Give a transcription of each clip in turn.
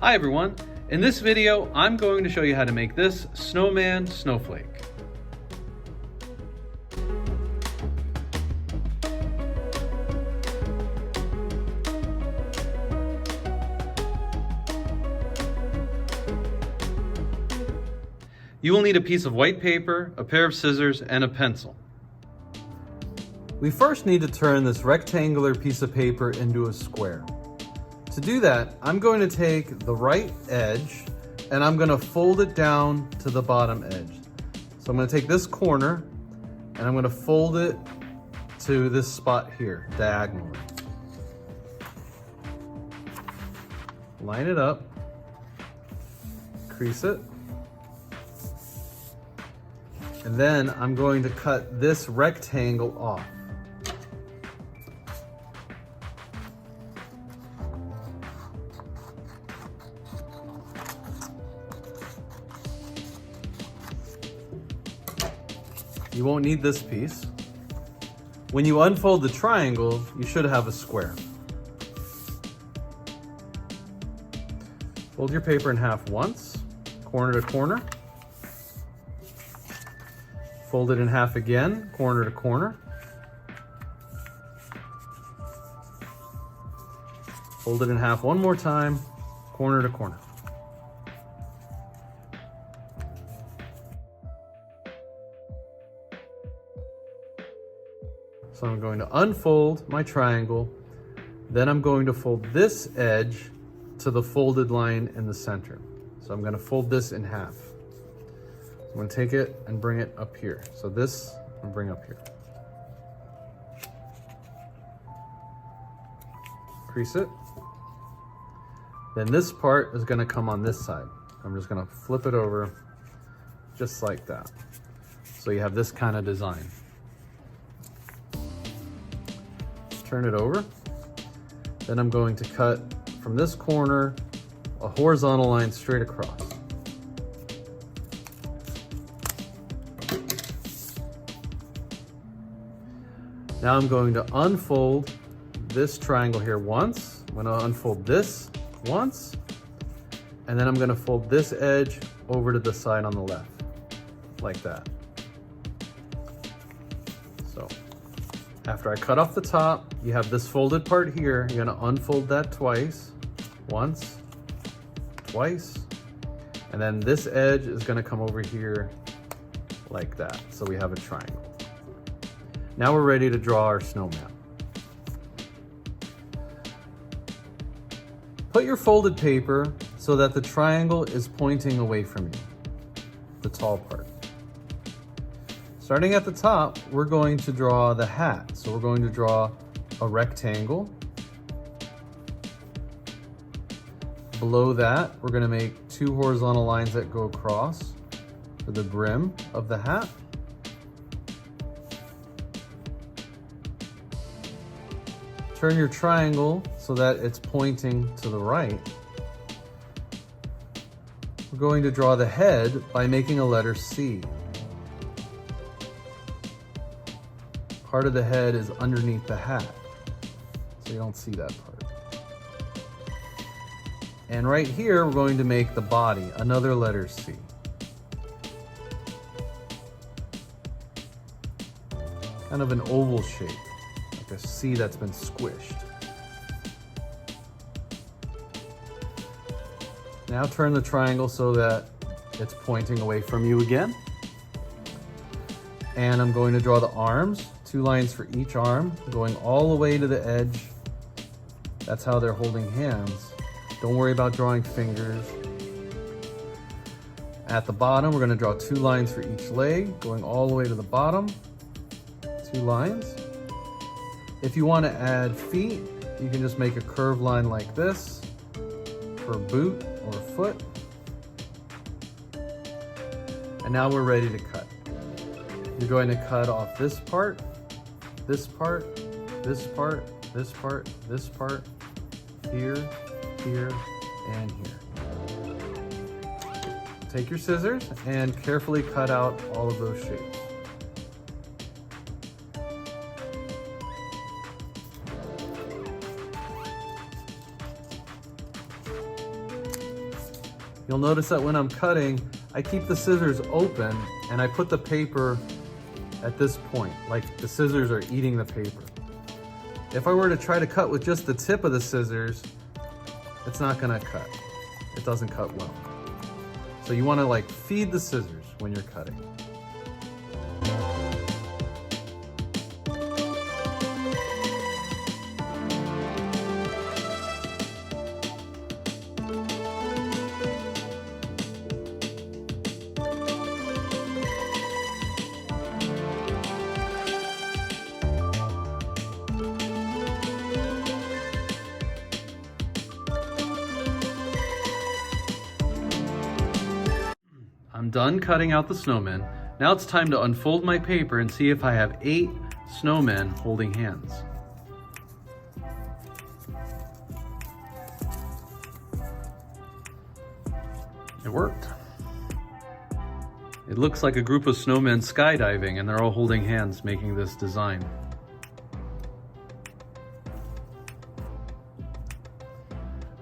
Hi everyone, in this video I'm going to show you how to make this snowman snowflake. You will need a piece of white paper, a pair of scissors, and a pencil. We first need to turn this rectangular piece of paper into a square. To do that, I'm going to take the right edge and I'm going to fold it down to the bottom edge. So I'm going to take this corner and I'm going to fold it to this spot here, diagonally. Line it up, crease it, and then I'm going to cut this rectangle off. You won't need this piece. When you unfold the triangle, you should have a square. Fold your paper in half once, corner to corner. Fold it in half again, corner to corner. Fold it in half one more time, corner to corner. So I'm going to unfold my triangle, then I'm going to fold this edge to the folded line in the center. So I'm going to fold this in half. I'm going to take it and bring it up here. So this, I'm going to bring up here. Crease it. Then this part is going to come on this side. I'm just going to flip it over just like that. So you have this kind of design. Turn it over. Then I'm going to cut from this corner a horizontal line straight across. Now I'm going to unfold this triangle here once. I'm going to unfold this once, and then I'm going to fold this edge over to the side on the left, like that. So after I cut off the top, you have this folded part here. You're going to unfold that twice, once, twice, and then this edge is going to come over here like that. So we have a triangle. Now we're ready to draw our snowman. Put your folded paper so that the triangle is pointing away from you, the tall part. Starting at the top, we're going to draw the hat. So we're going to draw a rectangle. Below that, we're going to make two horizontal lines that go across for the brim of the hat. Turn your triangle so that it's pointing to the right. We're going to draw the head by making a letter C. Part of the head is underneath the hat, so you don't see that part. And right here, we're going to make the body, another letter C. Kind of an oval shape. A C that's been squished. Now turn the triangle so that it's pointing away from you again. And I'm going to draw the arms, 2 lines for each arm, going all the way to the edge. That's how they're holding hands. Don't worry about drawing fingers. At the bottom, we're going to draw 2 lines for each leg, going all the way to the bottom. 2 lines. If you want to add feet, you can just make a curved line like this for a boot or a foot. And now we're ready to cut. You're going to cut off this part, this part, this part, this part, this part, here, here, and here. Take your scissors and carefully cut out all of those shapes. You'll notice that when I'm cutting, I keep the scissors open and I put the paper at this point, like the scissors are eating the paper. If I were to try to cut with just the tip of the scissors, it's not gonna cut. It doesn't cut well. So you wanna like feed the scissors when you're cutting. I'm done cutting out the snowmen. Now it's time to unfold my paper and see if I have 8 snowmen holding hands. It worked. It looks like a group of snowmen skydiving, and they're all holding hands making this design.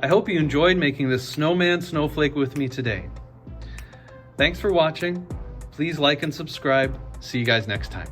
I hope you enjoyed making this snowman snowflake with me today. Thanks for watching. Please like and subscribe. See you guys next time.